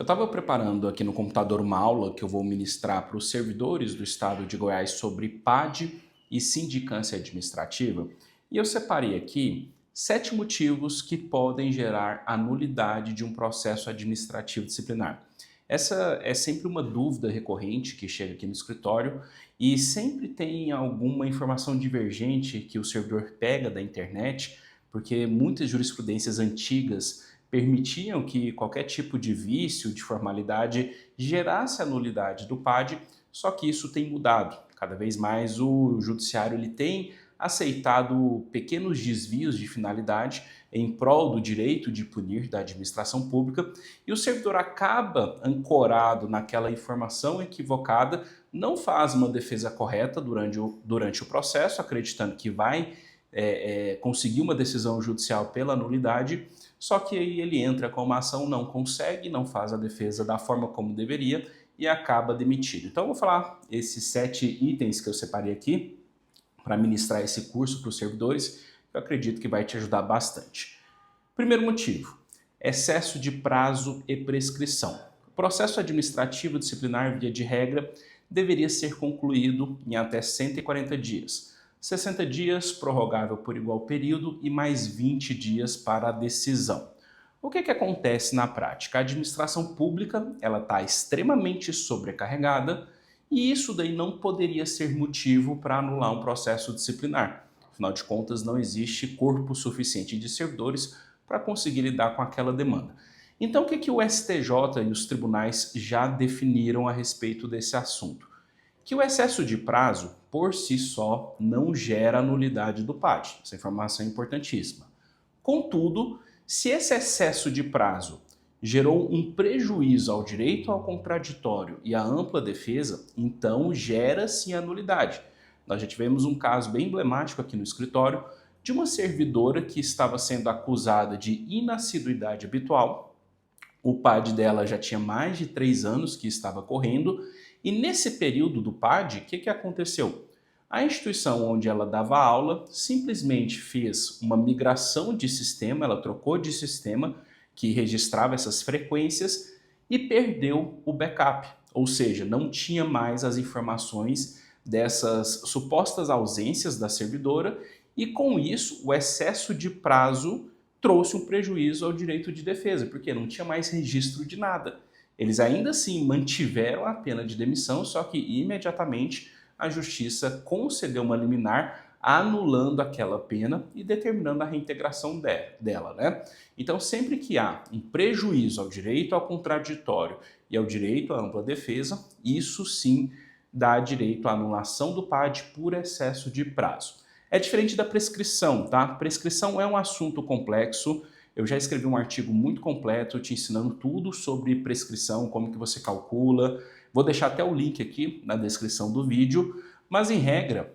Eu estava preparando aqui no computador uma aula que eu vou ministrar para os servidores do estado de Goiás sobre PAD e sindicância administrativa, e eu separei aqui 7 motivos que podem gerar a nulidade de um processo administrativo disciplinar. Essa é sempre uma dúvida recorrente que chega aqui no escritório e sempre tem alguma informação divergente que o servidor pega da internet, porque muitas jurisprudências antigas permitiam que qualquer tipo de vício, de formalidade, gerasse a nulidade do PAD, só que isso tem mudado. Cada vez mais o judiciário ele tem aceitado pequenos desvios de finalidade em prol do direito de punir da administração pública e o servidor acaba ancorado naquela informação equivocada, não faz uma defesa correta durante o processo, acreditando que vai conseguir uma decisão judicial pela nulidade, só que aí ele entra com uma ação, não consegue, não faz a defesa da forma como deveria e acaba demitido. Então eu vou falar esses 7 itens que eu separei aqui para ministrar esse curso para os servidores, que eu acredito que vai te ajudar bastante. Primeiro motivo, excesso de prazo e prescrição. O processo administrativo disciplinar, via de regra, deveria ser concluído em até 140 dias. 60 dias, prorrogável por igual período, e mais 20 dias para a decisão. O que acontece na prática? A administração pública está extremamente sobrecarregada e isso daí não poderia ser motivo para anular um processo disciplinar. Afinal de contas, não existe corpo suficiente de servidores para conseguir lidar com aquela demanda. Então, o que o STJ e os tribunais já definiram a respeito desse assunto? Que o excesso de prazo, por si só, não gera a nulidade do PAD. Essa informação é importantíssima. Contudo, se esse excesso de prazo gerou um prejuízo ao direito ao contraditório e à ampla defesa, então gera-se a nulidade. Nós já tivemos um caso bem emblemático aqui no escritório de uma servidora que estava sendo acusada de inassiduidade habitual. O PAD dela já tinha mais de 3 anos que estava correndo e nesse período do PAD, o que aconteceu? A instituição onde ela dava aula simplesmente fez uma migração de sistema, ela trocou de sistema que registrava essas frequências e perdeu o backup, ou seja, não tinha mais as informações dessas supostas ausências da servidora e com isso o excesso de prazo trouxe um prejuízo ao direito de defesa, porque não tinha mais registro de nada. Eles ainda assim mantiveram a pena de demissão, só que imediatamente a justiça concedeu uma liminar anulando aquela pena e determinando a reintegração dela, né? Então, sempre que há um prejuízo ao direito ao contraditório e ao direito à ampla defesa, isso sim dá direito à anulação do PAD por excesso de prazo. É diferente da prescrição, tá? Prescrição é um assunto complexo. Eu já escrevi um artigo muito completo te ensinando tudo sobre prescrição, como que você calcula. Vou deixar até o link aqui na descrição do vídeo, mas em regra,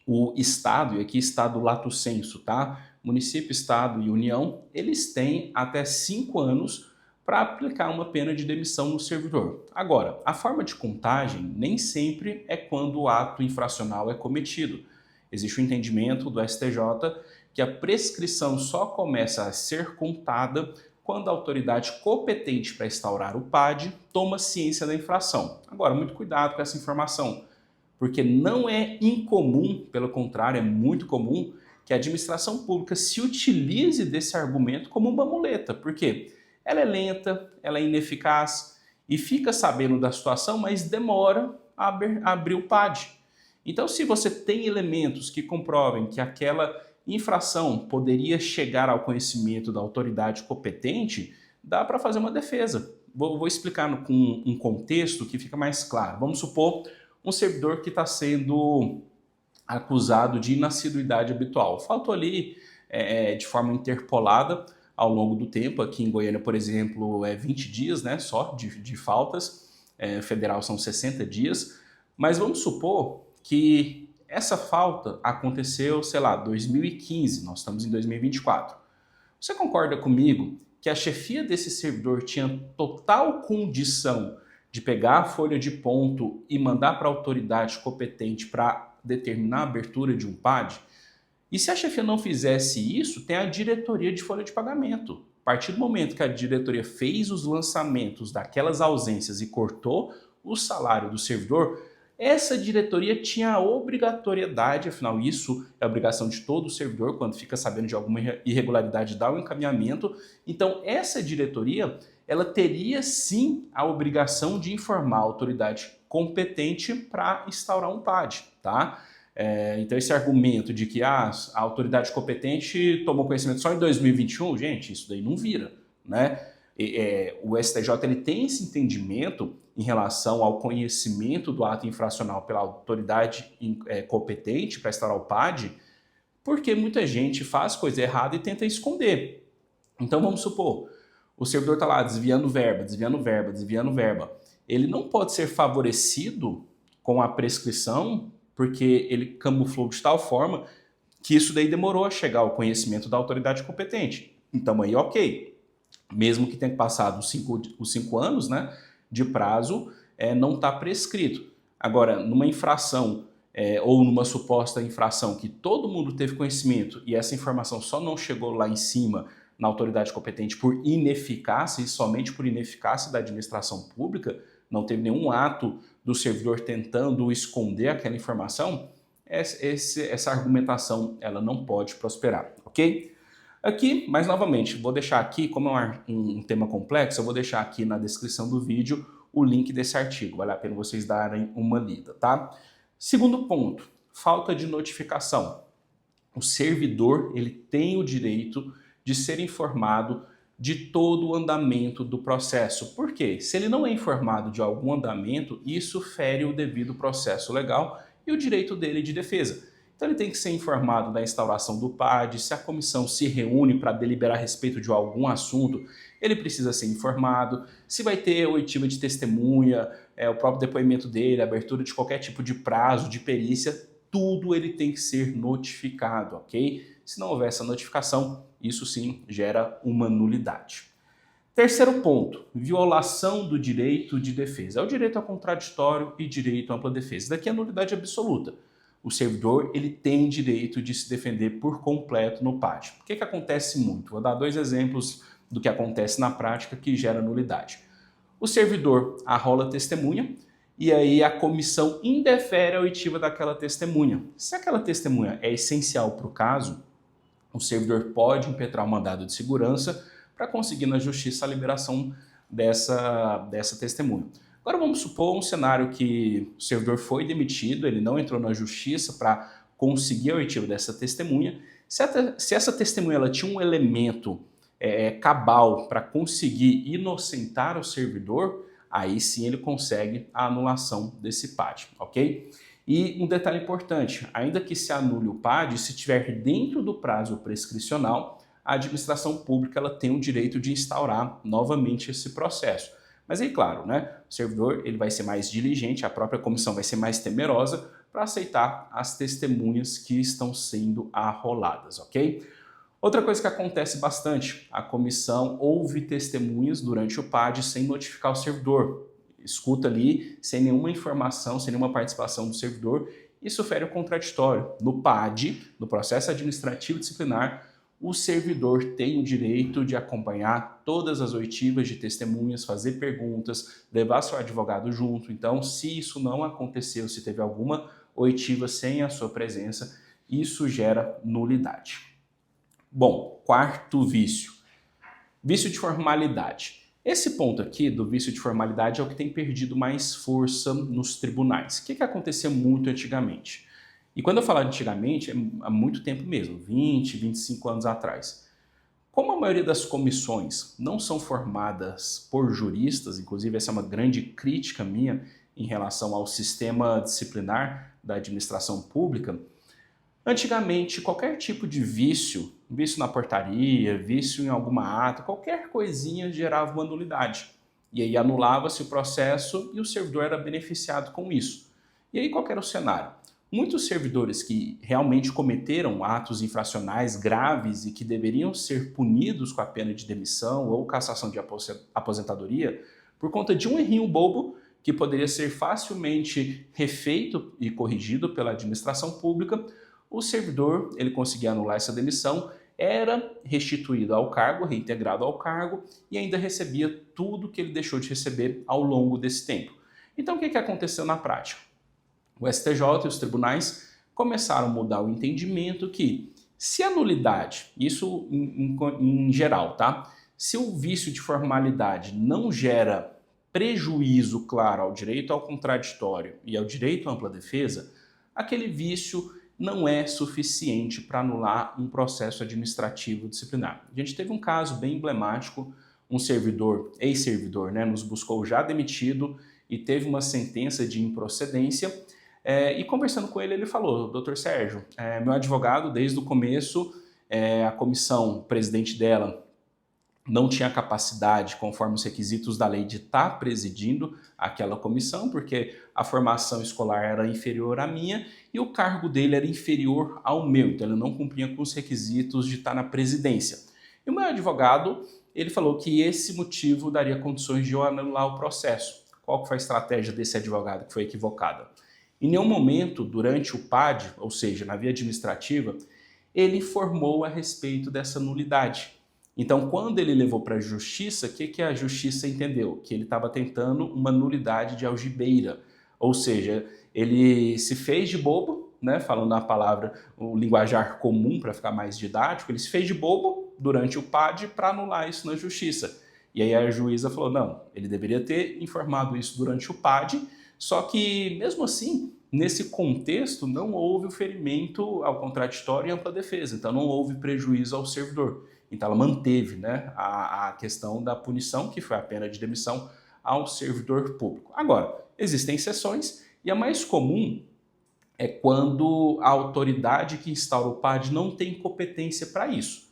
o Estado, e aqui Estado lato sensu, tá? Município, Estado e União, eles têm até 5 anos para aplicar uma pena de demissão no servidor. Agora, a forma de contagem nem sempre é quando o ato infracional é cometido. Existe o entendimento do STJ que a prescrição só começa a ser contada quando a autoridade competente para instaurar o PAD toma ciência da infração. Agora, muito cuidado com essa informação, porque não é incomum, pelo contrário, é muito comum que a administração pública se utilize desse argumento como uma muleta. Por quê? Ela é lenta, ela é ineficaz e fica sabendo da situação, mas demora a abrir o PAD. Então, se você tem elementos que comprovem que aquela infração poderia chegar ao conhecimento da autoridade competente, dá para fazer uma defesa. Vou explicar com um contexto que fica mais claro. Vamos supor um servidor que está sendo acusado de inassiduidade habitual. Faltou ali de forma interpolada ao longo do tempo. Aqui em Goiânia, por exemplo, 20 dias, né, só de faltas. Federal são 60 dias. Mas vamos supor que essa falta aconteceu, sei lá, 2015, nós estamos em 2024. Você concorda comigo que a chefia desse servidor tinha total condição de pegar a folha de ponto e mandar para a autoridade competente para determinar a abertura de um PAD? E se a chefia não fizesse isso, tem a diretoria de folha de pagamento. partir do momento que a diretoria fez os lançamentos daquelas ausências e cortou o salário do servidor, essa diretoria tinha a obrigatoriedade, afinal isso é a obrigação de todo servidor, quando fica sabendo de alguma irregularidade, dar o encaminhamento. Então essa diretoria, ela teria sim a obrigação de informar a autoridade competente para instaurar um PAD, tá? Então esse argumento de que a autoridade competente tomou conhecimento só em 2021, gente, isso daí não vira, né? O STJ ele tem esse entendimento em relação ao conhecimento do ato infracional pela autoridade competente para instaurar o PAD, porque muita gente faz coisa errada e tenta esconder. Então vamos supor, o servidor está lá desviando verba, desviando verba, desviando verba. Ele não pode ser favorecido com a prescrição porque ele camuflou de tal forma que isso daí demorou a chegar ao conhecimento da autoridade competente. Então aí ok, mesmo que tenha passado os 5 anos, né, de prazo, não está prescrito. Agora, numa infração ou numa suposta infração que todo mundo teve conhecimento e essa informação só não chegou lá em cima na autoridade competente por ineficácia e somente por ineficácia da administração pública, não teve nenhum ato do servidor tentando esconder aquela informação, essa argumentação ela não pode prosperar, ok? Aqui, mas novamente, vou deixar aqui, como é um tema complexo, eu vou deixar aqui na descrição do vídeo o link desse artigo, vale a pena vocês darem uma lida, tá? Segundo ponto, falta de notificação. O servidor, ele tem o direito de ser informado de todo o andamento do processo. Por quê? Se ele não é informado de algum andamento, isso fere o devido processo legal e o direito dele de defesa. Então ele tem que ser informado da instauração do PAD, se a comissão se reúne para deliberar a respeito de algum assunto, ele precisa ser informado, se vai ter oitiva de testemunha, o próprio depoimento dele, abertura de qualquer tipo de prazo, de perícia, tudo ele tem que ser notificado, ok? Se não houver essa notificação, isso sim gera uma nulidade. Terceiro ponto, violação do direito de defesa. É o direito ao contraditório e direito à ampla defesa. Daqui é a nulidade absoluta. O servidor ele tem direito de se defender por completo no PAD. O que acontece muito? Vou dar 2 exemplos do que acontece na prática que gera nulidade. O servidor arrola testemunha e aí a comissão indefere a oitiva daquela testemunha. Se aquela testemunha é essencial para o caso, o servidor pode impetrar um mandado de segurança para conseguir na justiça a liberação dessa testemunha. Agora vamos supor um cenário que o servidor foi demitido, ele não entrou na justiça para conseguir a oitiva dessa testemunha. Se essa testemunha ela tinha um elemento cabal para conseguir inocentar o servidor, aí sim ele consegue a anulação desse PAD, ok? E um detalhe importante, ainda que se anule o PAD, se estiver dentro do prazo prescricional, a administração pública ela tem o direito de instaurar novamente esse processo. Mas aí, claro, né, o servidor ele vai ser mais diligente, a própria comissão vai ser mais temerosa para aceitar as testemunhas que estão sendo arroladas, ok? Outra coisa que acontece bastante, a comissão ouve testemunhas durante o PAD sem notificar o servidor. Escuta ali sem nenhuma informação, sem nenhuma participação do servidor, isso fere o contraditório. No PAD, no processo administrativo disciplinar, o servidor tem o direito de acompanhar todas as oitivas de testemunhas, fazer perguntas, levar seu advogado junto. Então, se isso não aconteceu, se teve alguma oitiva sem a sua presença, isso gera nulidade. Bom, quarto vício. Vício de formalidade. Esse ponto aqui do vício de formalidade é o que tem perdido mais força nos tribunais. O que acontecia muito antigamente? E quando eu falo antigamente, é há muito tempo mesmo, 20, 25 anos atrás. Como a maioria das comissões não são formadas por juristas, inclusive essa é uma grande crítica minha em relação ao sistema disciplinar da administração pública, antigamente qualquer tipo de vício na portaria, vício em alguma ata, qualquer coisinha gerava uma nulidade. E aí anulava-se o processo e o servidor era beneficiado com isso. E aí qual era o cenário? Muitos servidores que realmente cometeram atos infracionais graves e que deveriam ser punidos com a pena de demissão ou cassação de aposentadoria, por conta de um errinho bobo que poderia ser facilmente refeito e corrigido pela administração pública, o servidor ele conseguia anular essa demissão era restituído ao cargo, reintegrado ao cargo e ainda recebia tudo que ele deixou de receber ao longo desse tempo. Então o que aconteceu na prática? O STJ e os tribunais começaram a mudar o entendimento que se a nulidade, isso em geral, tá? Se o vício de formalidade não gera prejuízo claro ao direito ao contraditório e ao direito à ampla defesa, aquele vício não é suficiente para anular um processo administrativo disciplinar. A gente teve um caso bem emblemático, um servidor, ex-servidor, né, nos buscou já demitido e teve uma sentença de improcedência. E conversando com ele, ele falou: doutor Sérgio, meu advogado desde o começo, a comissão, o presidente dela, não tinha capacidade, conforme os requisitos da lei, de estar presidindo aquela comissão, porque a formação escolar era inferior à minha e o cargo dele era inferior ao meu, então ele não cumpria com os requisitos de estar na presidência. E o meu advogado, ele falou que esse motivo daria condições de eu anular o processo. Qual que foi a estratégia desse advogado que foi equivocada? Em nenhum momento, durante o PAD, ou seja, na via administrativa, ele informou a respeito dessa nulidade. Então, quando ele levou para a justiça, o que a justiça entendeu? Que ele estava tentando uma nulidade de algibeira, ou seja, ele se fez de bobo, né, falando a palavra, o linguajar comum para ficar mais didático, ele se fez de bobo durante o PAD para anular isso na justiça. E aí a juíza falou: não, ele deveria ter informado isso durante o PAD, só que, mesmo assim, nesse contexto, não houve o ferimento ao contraditório e ampla defesa, então não houve prejuízo ao servidor. Então ela manteve, né, a questão da punição, que foi a pena de demissão, ao servidor público. Agora, existem exceções e a mais comum é quando a autoridade que instaura o PAD não tem competência para isso.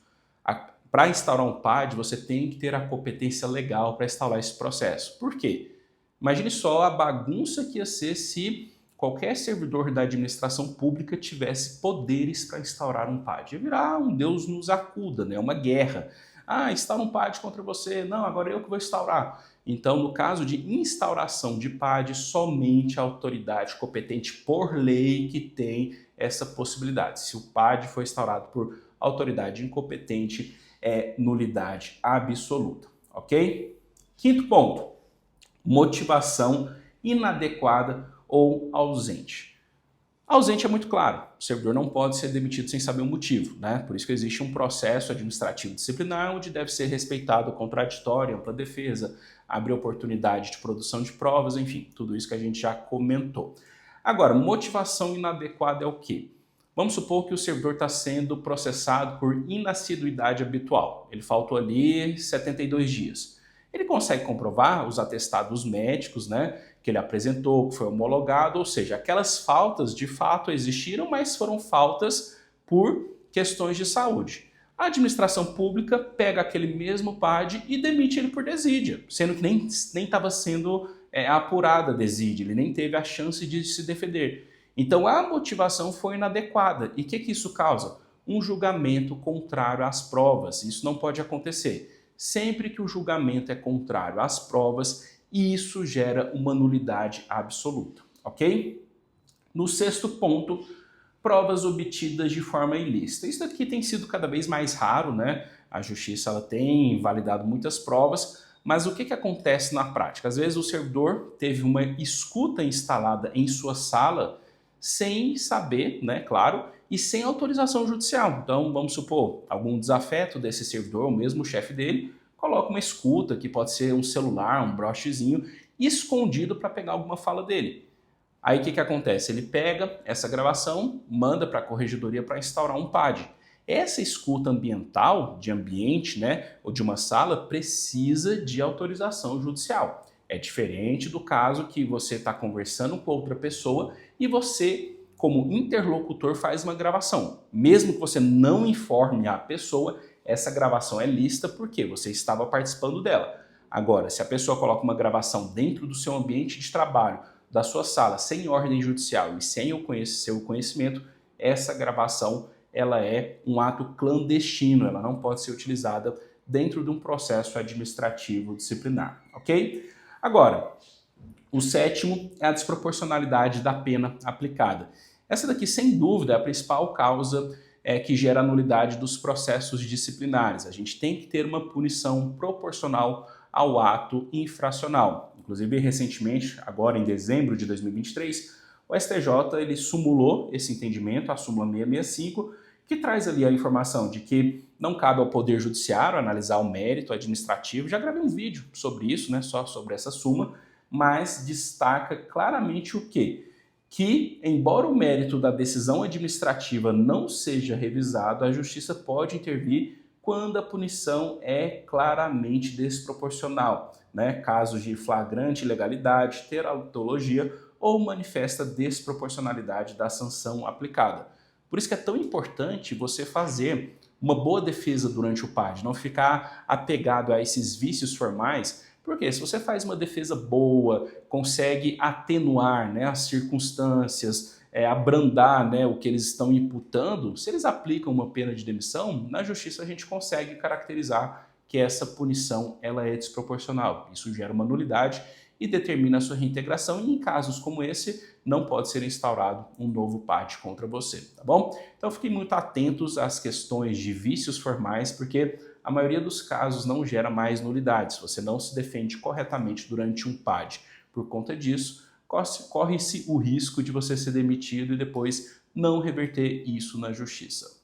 Para instaurar um PAD, você tem que ter a competência legal para instaurar esse processo. Por quê? Imagine só a bagunça que ia ser se qualquer servidor da administração pública tivesse poderes para instaurar um PAD. Ia virar um Deus nos acuda, né? Uma guerra. Instaura um PAD contra você. Não, agora eu que vou instaurar. Então, no caso de instauração de PAD, somente a autoridade competente por lei que tem essa possibilidade. Se o PAD for instaurado por autoridade incompetente, é nulidade absoluta, ok? Quinto ponto, motivação inadequada ou ausente. Ausente é muito claro, o servidor não pode ser demitido sem saber o motivo, né? Por isso que existe um processo administrativo disciplinar onde deve ser respeitado o contraditório, ampla defesa, abrir oportunidade de produção de provas, enfim, tudo isso que a gente já comentou. Agora, motivação inadequada é o quê? Vamos supor que o servidor está sendo processado por inassiduidade habitual. Ele faltou ali 72 dias. Ele consegue comprovar os atestados médicos, né, que ele apresentou, que foi homologado, ou seja, aquelas faltas de fato existiram, mas foram faltas por questões de saúde. A administração pública pega aquele mesmo PAD e demite ele por desídia, sendo que nem estava sendo apurada a desídia, ele nem teve a chance de se defender. Então a motivação foi inadequada. E o que isso causa? Um julgamento contrário às provas. Isso não pode acontecer. Sempre que o julgamento é contrário às provas, isso gera uma nulidade absoluta, ok? No sexto ponto, provas obtidas de forma ilícita. Isso aqui tem sido cada vez mais raro, né? A justiça ela tem validado muitas provas, mas o que acontece na prática? Às vezes o servidor teve uma escuta instalada em sua sala sem saber, né, claro, e sem autorização judicial. Então, vamos supor, algum desafeto desse servidor, ou mesmo o chefe dele, coloca uma escuta, que pode ser um celular, um brochezinho, escondido para pegar alguma fala dele. Aí o que acontece? Ele pega essa gravação, manda para a corregedoria para instaurar um PAD. Essa escuta ambiental, de ambiente, né, ou de uma sala, precisa de autorização judicial. É diferente do caso que você está conversando com outra pessoa e você, como interlocutor, faz uma gravação. Mesmo que você não informe a pessoa, essa gravação é lícita porque você estava participando dela. Agora, se a pessoa coloca uma gravação dentro do seu ambiente de trabalho, da sua sala, sem ordem judicial e sem o seu conhecimento, essa gravação ela é um ato clandestino, ela não pode ser utilizada dentro de um processo administrativo disciplinar, ok? Agora, o sétimo é a desproporcionalidade da pena aplicada. Essa daqui, sem dúvida, é a principal causa que gera a nulidade dos processos disciplinares. A gente tem que ter uma punição proporcional ao ato infracional. Inclusive, recentemente, agora em dezembro de 2023, o STJ ele sumulou esse entendimento, a súmula 665, que traz ali a informação de que não cabe ao Poder Judiciário analisar o mérito administrativo. Já gravei um vídeo sobre isso, né, só sobre essa súmula, mas destaca claramente o quê? Que, embora o mérito da decisão administrativa não seja revisado, a Justiça pode intervir quando a punição é claramente desproporcional, né? Casos de flagrante ilegalidade, teratologia ou manifesta desproporcionalidade da sanção aplicada. Por isso que é tão importante você fazer uma boa defesa durante o PAD, não ficar apegado a esses vícios formais, porque se você faz uma defesa boa, consegue atenuar, né, as circunstâncias, abrandar, né, o que eles estão imputando, se eles aplicam uma pena de demissão, na justiça a gente consegue caracterizar que essa punição ela é desproporcional. Isso gera uma nulidade e determina a sua reintegração, e em casos como esse não pode ser instaurado um novo PAD contra você, tá bom? Então fiquem muito atentos às questões de vícios formais, porque a maioria dos casos não gera mais nulidades, você não se defende corretamente durante um PAD. Por conta disso, corre-se o risco de você ser demitido e depois não reverter isso na justiça.